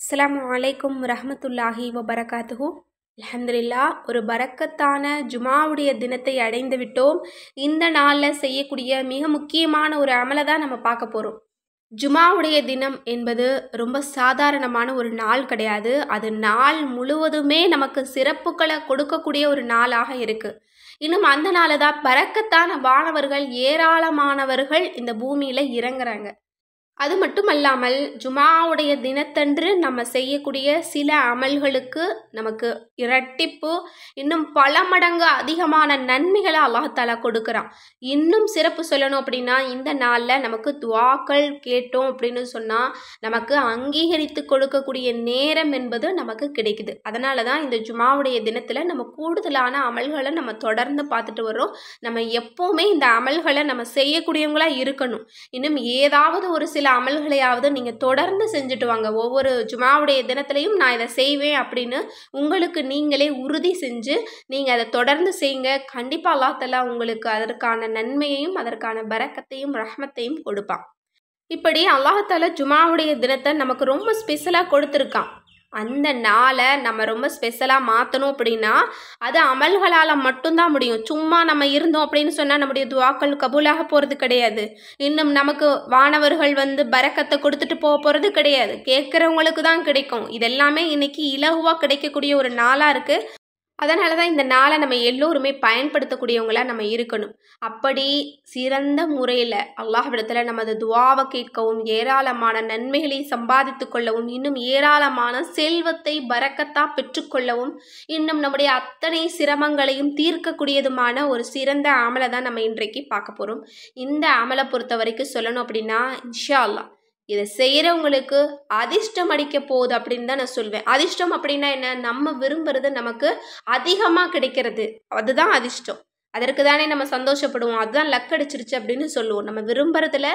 அஸ்ஸலாமு அலைக்கும் வரஹ்மத்துல்லாஹி வபரகாத்துஹு. அல்ஹம்துலில்லாஹ். ஒரு பரக்கத்தான ஜுமாவுடைய தினத்தை அடைந்து விட்டோம். இந்த நாளில் செய்யக்கூடிய மிக முக்கியமான ஒரு அமலை தான் நம்ம பார்க்க போகிறோம். ஜுமாவுடைய தினம் என்பது ரொம்ப சாதாரணமான ஒரு நாள் கிடையாது. அது நாள் முழுவதுமே நமக்கு சிறப்புகளை கொடுக்கக்கூடிய ஒரு நாளாக இருக்குது. இன்னும் அந்த நாள் தான் பரக்கத்தான வானவர்கள் ஏராளமானவர்கள் இந்த பூமியில் இறங்குறாங்க. அது மட்டும் அல்லாமல் ஜுமாவுடைய தினத்தன்று நம்ம செய்யக்கூடிய சில அமல்களுக்கு நமக்கு இரட்டிப்பு இன்னும் பல மடங்கு அதிகமான நன்மைகளை அல்லாஹ்தாலா கொடுக்குறான். இன்னும் சிறப்பு சொல்லணும் அப்படின்னா, இந்த நாளில் நமக்கு துஆக்கள் கேட்டோம் அப்படின்னு சொன்னால் நமக்கு அங்கீகரித்து கொடுக்கக்கூடிய நேரம் என்பது நமக்கு கிடைக்குது. அதனால தான் இந்த ஜுமாவுடைய தினத்தில் நம்ம கூடுதலான அமல்களை நம்ம தொடர்ந்து பார்த்துட்டு வர்றோம். நம்ம எப்போவுமே இந்த அமல்களை நம்ம செய்யக்கூடியவங்களா இருக்கணும். இன்னும் ஏதாவது ஒரு சில அமல்களையாவது நீங்கள் தொடர்ந்து செஞ்சுட்டு வாங்க. ஒவ்வொரு ஜுமாவுடைய தினத்திலையும் நான் இதை செய்வேன் அப்படின்னு உங்களுக்கு நீங்களே உறுதி செஞ்சு நீங்கள் அதை தொடர்ந்து செய்யுங்க. கண்டிப்பாக அல்லாஹ் தஆலா உங்களுக்கு அதற்கான நன்மையையும் அதற்கான பரக்கத்தையும் ரஹ்மத்தையும் கொடுப்பான். இப்படி அல்லாஹ் தஆலா ஜுமாவுடைய தினத்தை நமக்கு ரொம்ப ஸ்பெஷலாக கொடுத்துருக்கான். அந்த நாளை நம்ம ரொம்ப ஸ்பெஷலாக மாற்றணும் அப்படின்னா அது அமல்களால் மட்டும்தான் முடியும். சும்மா நம்ம இருந்தோம் அப்படின்னு சொன்னால் நம்முடைய துஆக்கள் கபூலாக போகிறது கிடையாது. இன்னும் நமக்கு வானவர்கள் பரக்கத்தை கொடுத்துட்டு போகிறது கிடையாது. கேட்குறவங்களுக்கு தான் கிடைக்கும். இதெல்லாமே இன்னைக்கு இலகுவாக கிடைக்கக்கூடிய ஒரு நாளாக இருக்குது. அதனால தான் இந்த நாளை நம்ம எல்லோருமே பயன்படுத்தக்கூடியவங்களாக நம்ம இருக்கணும். அப்படி சிறந்த முறையில் அல்லாஹ்விடத்தில் நமது துஆவை கேட்கவும் ஏராளமான நன்மைகளை சம்பாதித்து கொள்ளவும் இன்னும் ஏராளமான செல்வத்தை பரக்கத்தாக பெற்றுக்கொள்ளவும் இன்னும் நம்முடைய அத்தனை சிரமங்களையும் தீர்க்கக்கூடியதுமான ஒரு சிறந்த அமலை தான் நம்ம இன்றைக்கு பார்க்க போகிறோம். இந்த அமலை பொறுத்த வரைக்கும் சொல்லணும் அப்படின்னா இன்ஷா அல்லாஹ் இதை செய்கிறவங்களுக்கு அதிர்ஷ்டம் அடிக்க போகுது அப்படின்னு தான் நான் சொல்வேன். அதிர்ஷ்டம் அப்படின்னா என்ன? நம்ம விரும்புறது நமக்கு அதிகமாக கிடைக்கிறது, அதுதான் அதிர்ஷ்டம். அதற்கு தானே நம்ம சந்தோஷப்படுவோம். அதுதான் லக் அடிச்சிருச்சு அப்படின்னு சொல்லுவோம். நம்ம விரும்புறதுல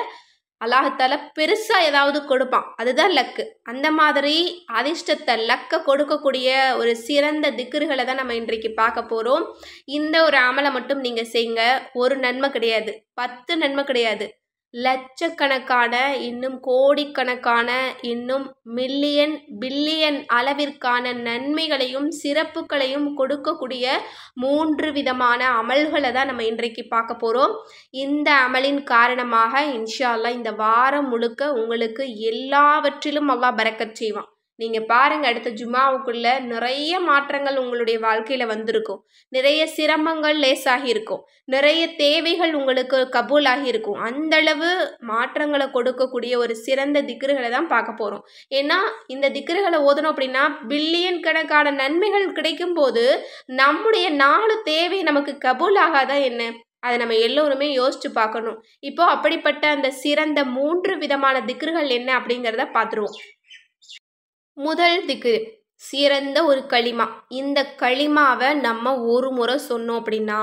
அல்லாஹ் தஆலா பெருசாக ஏதாவது கொடுப்பான், அதுதான் லக்கு. அந்த மாதிரி அதிர்ஷ்டத்தை லக்கை கொடுக்கக்கூடிய ஒரு சிறந்த திக்ருகளை தான் நம்ம இன்றைக்கு பார்க்க போகிறோம். இந்த ஒரு அமலை மட்டும் நீங்கள் செய்யுங்க. ஒரு நன்மை கிடையாது, 10 நன்மை கிடையாது, லட்சக்கணக்கான இன்னும் கோடிக்கணக்கான இன்னும் மில்லியன் பில்லியன் அளவிற்கான நன்மைகளையும் சிறப்புகளையும் கொடுக்கக்கூடிய 3 விதமான அமல்களை தான் நம்ம இன்றைக்கு பார்க்க போகிறோம். இந்த அமலின் காரணமாக இன்ஷா அல்லாஹ் இந்த வாரம் முழுக்க உங்களுக்கு எல்லாவற்றிலும் அல்லாஹ் பரக்கத் செய்வான். நீங்கள் பாருங்கள், அடுத்த ஜுமாவுக்குள்ளே நிறைய மாற்றங்கள் உங்களுடைய வாழ்க்கையில் வந்திருக்கும். நிறைய சிரமங்கள் லேசாகி இருக்கும். நிறைய தேவைகள் உங்களுக்கு கபூலாகி இருக்கும். அந்தளவு மாற்றங்களை கொடுக்கக்கூடிய ஒரு சிறந்த திக்ருகளை தான் பார்க்க போகிறோம். ஏன்னா இந்த திக்ருகளை ஓதணும் அப்படின்னா பில்லியன் கணக்கான நன்மைகள் கிடைக்கும் போது நம்முடைய 4 தேவை நமக்கு கபூலாகாதா என்ன? அதை நம்ம எல்லோருமே யோசித்து பார்க்கணும். இப்போ அப்படிப்பட்ட அந்த சிறந்த 3 விதமான திக்ருகள் என்ன அப்படிங்கிறத பார்த்துருவோம். முதல் திக்ரு சிறந்த ஒரு களிமா. இந்த களிமாவை நம்ம ஒரு முறை சொன்னோம் அப்படின்னா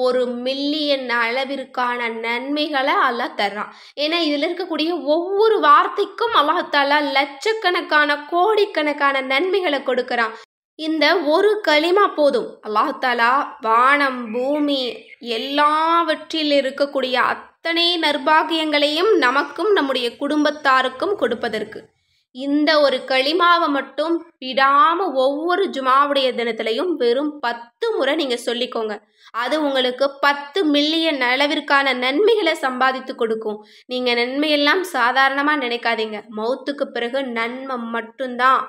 1 மில்லியன் அளவிற்கான நன்மைகளை அல்லாஹ் தர்றான். ஏன்னா இதில் இருக்கக்கூடிய ஒவ்வொரு வார்த்தைக்கும் அல்லாஹ் தஆலா லட்சக்கணக்கான கோடிக்கணக்கான நன்மைகளை கொடுக்குறான். இந்த ஒரு களிமா போதும் அல்லாஹ் தஆலா வானம் பூமி எல்லாவற்றில் இருக்கக்கூடிய அத்தனை நற்பாகியங்களையும் நமக்கும் நம்முடைய குடும்பத்தாருக்கும் கொடுப்பதற்கு. இந்த ஒரு களிமாவை மட்டும் விடாமல் ஒவ்வொரு ஜுமாவுடைய தினத்திலையும் வெறும் 10 முறை நீங்கள் சொல்லிக்கோங்க. அது உங்களுக்கு 10 மில்லியன் அளவிற்கான நன்மைகளை சம்பாதித்து கொடுக்கும். நீங்கள் நன்மையெல்லாம் சாதாரணமாக நினைக்காதீங்க. மௌத்துக்கு பிறகு நன்மை மட்டும்தான்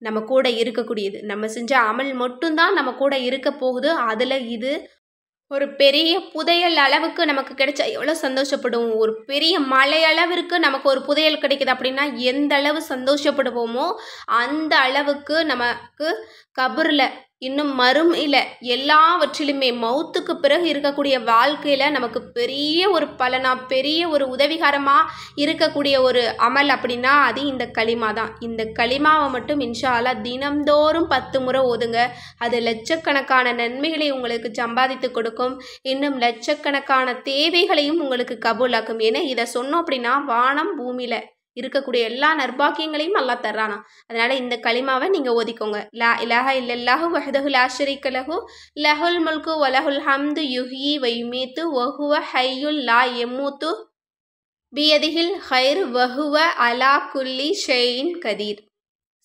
நம்ம கூட இருக்கக்கூடியது. நம்ம செஞ்ச அமல் மட்டும்தான் நம்ம கூட இருக்க போகுது. அதில் இது ஒரு பெரிய புதையல் அளவுக்கு நமக்கு கிடைச்சா எவ்வளோ சந்தோஷப்படுவோம். ஒரு பெரிய மலை அளவிற்கு நமக்கு ஒரு புதையல் கிடைக்குது அப்படின்னா எந்த அளவு சந்தோஷப்படுவோமோ அந்த அளவுக்கு நமக்கு கபரில் இன்னும் மறுமையில் எல்லாவற்றிலுமே மௌத்துக்கு பிறகு இருக்கக்கூடிய வாழ்க்கையில் நமக்கு பெரிய ஒரு பலனாக பெரிய ஒரு உதவிகரமாக இருக்கக்கூடிய ஒரு அமல் அப்படின்னா அது இந்த களிமா தான். இந்த களிமாவை மட்டும் இன்ஷா அல்லாஹ் தினம்தோறும் 10 முறை ஓதுங்க. அது லட்சக்கணக்கான நன்மைகளை உங்களுக்கு சம்பாதித்து கொடுக்கும். இன்னும் லட்சக்கணக்கான தேவைகளையும் உங்களுக்கு கபூலாக்கும். ஏன்னா இதை சொன்னோம் அப்படின்னா வானம் பூமியில் இருக்கக்கூடிய எல்லா நற்பாக்கியங்களையும் அல்லாஹ் தர்றானா. அதனால் இந்த களிமாவை நீங்கள் ஓதிக்கோங்க. லா இலாஹா இல்லல்லாஹு வஹ்தஹு லா ஷரீக லஹு லஹுல் முல்கு வ லஹுல் ஹம்து யுஹ்யி வ யுமீத்து வ ஹுவ ஹய்யுல் லா யமூத்து பியதிஹில் கைர் வ ஹுவ அலா குல்லி ஷைஇன் கதீர்.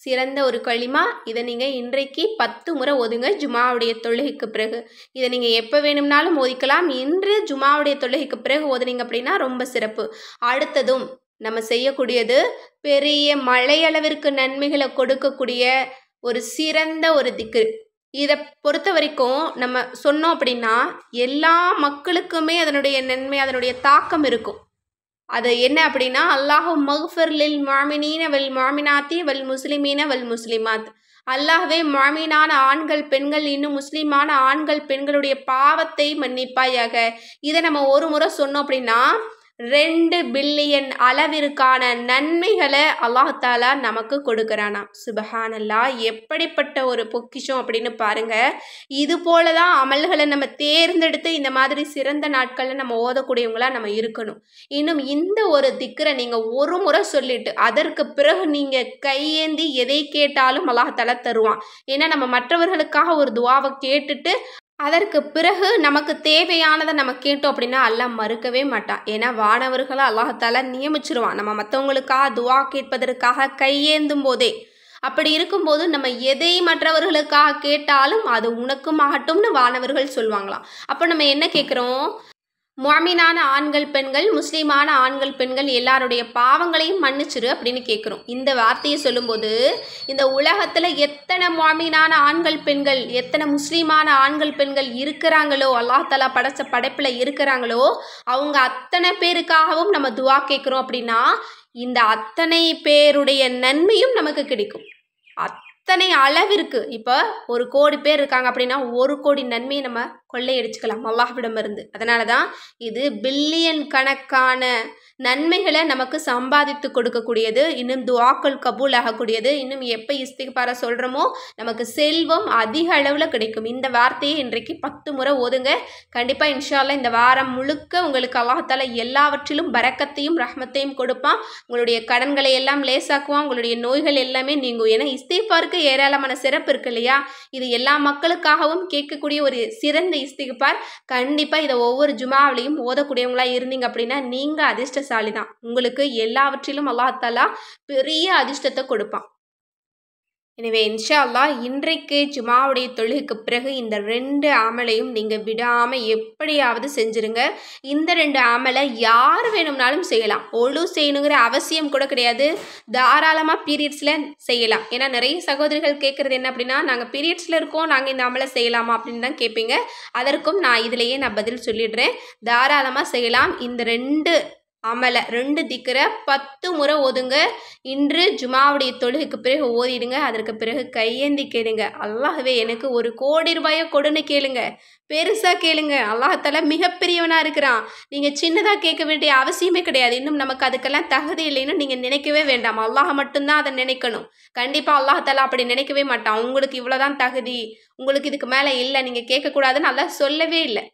சிறந்த ஒரு களிமா. இதை நீங்கள் இன்றைக்கு 10 முறை ஓதுங்க ஜுமாவுடைய தொழுகைக்கு பிறகு. இதை நீங்கள் எப்போ வேணும்னாலும் ஓதிக்கலாம். இன்று ஜுமாவுடைய தொழுகைக்கு பிறகு ஓதுனீங்க அப்படின்னா ரொம்ப சிறப்பு. அடுத்ததும் நம்ம செய்யக்கூடியது பெரிய மழையளவிற்கு நன்மைகளை கொடுக்கக்கூடிய ஒரு சிறந்த ஒரு திக்ர். இதை பொறுத்த வரைக்கும் நம்ம சொன்னோம் அப்படின்னா எல்லா மக்களுக்குமே அதனுடைய நன்மை, அதனுடைய தாக்கம் இருக்கும். அது என்ன அப்படின்னா, அல்லாஹு மக்ஃபிர் லில் முஅ்மினீன வல் முஅ்மினாத்தி வல் முஸ்லிமீன வல் முஸ்லிமாத். அல்லாஹ்வே முஅ்மினான ஆண்கள் பெண்கள் இன்னும் முஸ்லிமான ஆண்கள் பெண்களுடைய பாவத்தை மன்னிப்பாயாக. இதை நம்ம ஒரு முறை சொன்னோம் அப்படின்னா 2 பில்லியன் அளவிற்கான நன்மைகளை அல்லாஹ் தாலா நமக்கு கொடுக்குறானா. சுபஹானல்லாஹ், எப்படிப்பட்ட ஒரு பொக்கிஷம் அப்படின்னு பாருங்க. இது போல தான் அமல்களை நம்ம தேர்ந்தெடுத்து இந்த மாதிரி சிறந்த நாட்களில் நம்ம ஓதக்கூடியவங்களா நம்ம இருக்கணும். இன்னும் இந்த ஒரு திக்ரை நீங்கள் ஒரு முறை சொல்லிட்டு அதற்கு பிறகு நீங்கள் கையேந்தி எதை கேட்டாலும் அல்லாஹ் தாலா தருவான். ஏன்னா நம்ம மற்றவர்களுக்காக ஒரு துவாவை கேட்டுட்டு அதற்கு பிறகு நமக்கு தேவையானதை நம்ம கேட்டோம் அப்படின்னா அல்லாஹ் மறுக்கவே மாட்டான். ஏன்னா வானவர்களை அல்லாஹால நியமிச்சிருவான் நம்ம மற்றவங்களுக்காக துவா கேட்பதற்காக கையேந்தும் போதே. அப்படி இருக்கும்போது நம்ம எதை மற்றவர்களுக்காக கேட்டாலும் அது உனக்கும் ஆகட்டும்னு வானவர்கள் சொல்லுவாங்களாம். அப்போ நம்ம என்ன கேட்குறோம்? முஅ்மினான ஆண்கள் பெண்கள் முஸ்லீமான ஆண்கள் பெண்கள் எல்லாருடைய பாவங்களையும் மன்னிச்சிரு அப்படின்னு கேட்குறோம். இந்த வார்த்தையை சொல்லும்போது இந்த உலகத்தில் எத்தனை முஅ்மினான ஆண்கள் பெண்கள், எத்தனை முஸ்லீமான ஆண்கள் பெண்கள் இருக்கிறாங்களோ, அல்லாஹ் தஆலா படைச்ச படைப்பில் இருக்கிறாங்களோ, அவங்க அத்தனை பேருக்காகவும் நம்ம துவா கேட்குறோம் அப்படின்னா இந்த அத்தனை பேருடைய நன்மையும் நமக்கு கிடைக்கும். அத்தனை அளவிற்கு இப்போ 1 கோடி பேர் இருக்காங்க அப்படின்னா 1 கோடி நன்மையை நம்ம கொள்ளையடிச்சுக்கலாம் அல்லாஹ்விடமிருந்து. அதனால தான் இது பில்லியன் கணக்கான நன்மைகளை நமக்கு சம்பாதித்து கொடுக்கக்கூடியது. இன்னும் துஆக்கள் கபூல் ஆகக்கூடியது. இன்னும் எப்போ இஸ்திக்பாரை சொல்கிறோமோ நமக்கு செல்வம் அதிக அளவில் கிடைக்கும். இந்த வார்த்தையை இன்றைக்கு 10 முறை ஓதுங்க. கண்டிப்பாக இன்ஷா அல்லாஹ் இந்த வாரம் முழுக்க உங்களுக்கு அல்லாஹ் தஆலா எல்லாவற்றிலும் பரக்கத்தையும் ரஹ்மத்தையும் கொடுப்பான். உங்களுடைய கடன்களை எல்லாம் லேசாக்குவான். உங்களுடைய நோய்கள் எல்லாமே நீங்கும். ஏன்னா இஸ்திக்பாருக்கு ஏராளமான சிறப்பு இருக்கு இல்லையா? இது எல்லா மக்களுக்காகவும் கேட்கக்கூடிய ஒரு சிறந்த இஸ்திக்பார். கண்டிப்பாக இதை ஒவ்வொரு ஜுமாவிலையும் ஓதக்கூடியவங்களா இருந்தீங்க அப்படின்னா நீங்கள் அதிர்ஷ்டசாலி தான். உங்களுக்கு எல்லாவற்றிலும் அல்லாஹ் தஆலா பெரிய அதிர்ஷ்டத்தை கொடுப்பான். எனவே இன்ஷா அல்லாஹ் இன்றைக்கு ஜுமாவுடைய தொழுகைக்கு பிறகு இந்த 2 அமலையும் நீங்கள் விடாமல் எப்படியாவது செஞ்சுருங்க. இந்த 2 அமலை யார் வேணும்னாலும் செய்யலாம். ஒழு செய்யணுங்கிற அவசியம் கூட கிடையாது. தாராளமாக பீரியட்ஸில் செய்யலாம். ஏன்னா நிறைய சகோதரிகள் கேட்குறது என்ன அப்படின்னா, நாங்கள் பீரியட்ஸில் இருக்கோம், நாங்கள் இந்த அமலை செய்யலாமா அப்படின்னு தான் கேட்பீங்க. அதற்கும் இதிலேயே பதில் சொல்லிடுறேன். தாராளமாக செய்யலாம். இந்த 2 அமலை 2 திக்ரை 10 முறை ஓதுங்க. இன்று ஜுமாவுடைய தொழுகைக்கு பிறகு ஓதிடுங்க. அதற்கு பிறகு கையேந்தி கேளுங்க, அல்லாஹ்வே எனக்கு 1 கோடி ரூபாயை கொடுன்னு கேளுங்க. பெருசாக கேளுங்க. அல்லாஹ் தஆலா மிகப்பெரியவனாக இருக்கிறான். நீங்கள் சின்னதாக கேட்க வேண்டிய அவசியமே கிடையாது. இன்னும் நமக்கு அதுக்கெல்லாம் தகுதி இல்லைன்னு நீங்கள் நினைக்கவே வேண்டாம். அல்லாஹ் மட்டும்தான் அதை நினைக்கணும். கண்டிப்பாக அல்லாஹ் தஆலா அப்படி நினைக்கவே மாட்டான். உங்களுக்கு இவ்வளோதான் தகுதி, உங்களுக்கு இதுக்கு மேலே இல்லை, நீங்கள் கேட்கக்கூடாதுன்னு அல்லாஹ் சொல்லவே இல்லை.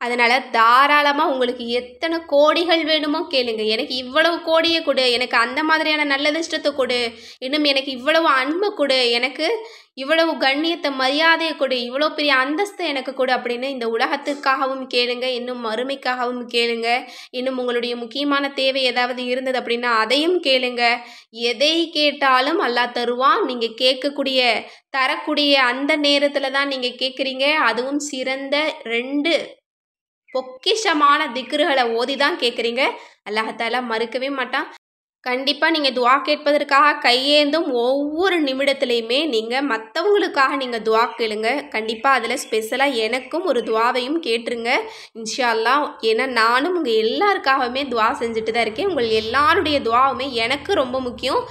அதனால் தாராளமாக உங்களுக்கு எத்தனை கோடிகள் வேணுமோ கேளுங்க. எனக்கு இவ்வளவு கோடியை கொடு, எனக்கு அந்த மாதிரியான நல்ல அதிர்ஷ்டத்தை கொடு, இன்னும் எனக்கு இவ்வளவு அன்பை கொடு, எனக்கு இவ்வளவு கண்ணியத்தை மரியாதையை கொடு, இவ்வளோ பெரிய அந்தஸ்தை எனக்கு கொடு அப்படின்னு இந்த உலகத்துக்காகவும் கேளுங்க. இன்னும் மறுமைக்காகவும் கேளுங்க. இன்னும் உங்களுடைய முக்கியமான தேவை ஏதாவது இருந்தது அப்படின்னா அதையும் கேளுங்க. எதை கேட்டாலும் அல்லாஹ் தருவான். நீங்கள் தரக்கூடிய அந்த நேரத்தில் தான் நீங்கள் கேட்குறீங்க. அதுவும் சிறந்த 2 பொக்கிஷமான திக்ருகளை ஓதி தான் கேட்குறீங்க. அல்லாஹ் தஆலா மறுக்கவே மாட்டான். கண்டிப்பாக நீங்கள் துவா கேட்பதற்காக கையேந்தும் ஒவ்வொரு நிமிடத்துலையுமே நீங்கள் மற்றவங்களுக்காக நீங்கள் துவா கேளுங்க. கண்டிப்பாக அதில் ஸ்பெஷலாக எனக்கும் ஒரு துவாவையும் கேட்டுருங்க இன்ஷா அல்லாஹ். ஏன்னா நானும் உங்கள் எல்லாருக்காகவுமே துவா செஞ்சுட்டு தான் இருக்கேன். உங்கள் எல்லாருடைய துவாவுமே எனக்கு ரொம்ப முக்கியம்.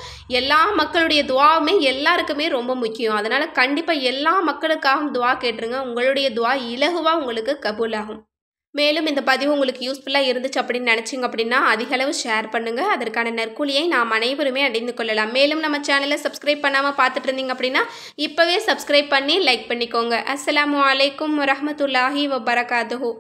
எல்லா மக்களுடைய துவாவுமே எல்லாருக்குமே ரொம்ப முக்கியம். அதனால் கண்டிப்பாக எல்லா மக்களுக்காகவும் துவா கேட்டுருங்க. உங்களுடைய துவா இலகுவாக உங்களுக்கு கபூலாகும். மேலும் இந்த பதிவு உங்களுக்கு யூஸ்ஃபுல்லாக இருந்துச்சு அப்படின்னு நினச்சிங்க அப்படின்னா அதிகளவு ஷேர் பண்ணுங்கள். அதற்கான நற்கூலியை நாம் அனைவருமே அடைந்து கொள்ளலாம். மேலும் நம்ம சேனலை சப்ஸ்கிரைப் பண்ணாமல் பார்த்துட்டு இருந்தீங்க அப்படின்னா இப்போவே சப்ஸ்கிரைப் பண்ணி லைக் பண்ணிக்கோங்க. அஸ்ஸலாமு அலைக்கும் வரஹ்மத்துல்லாஹி வபரகாத்துஹு.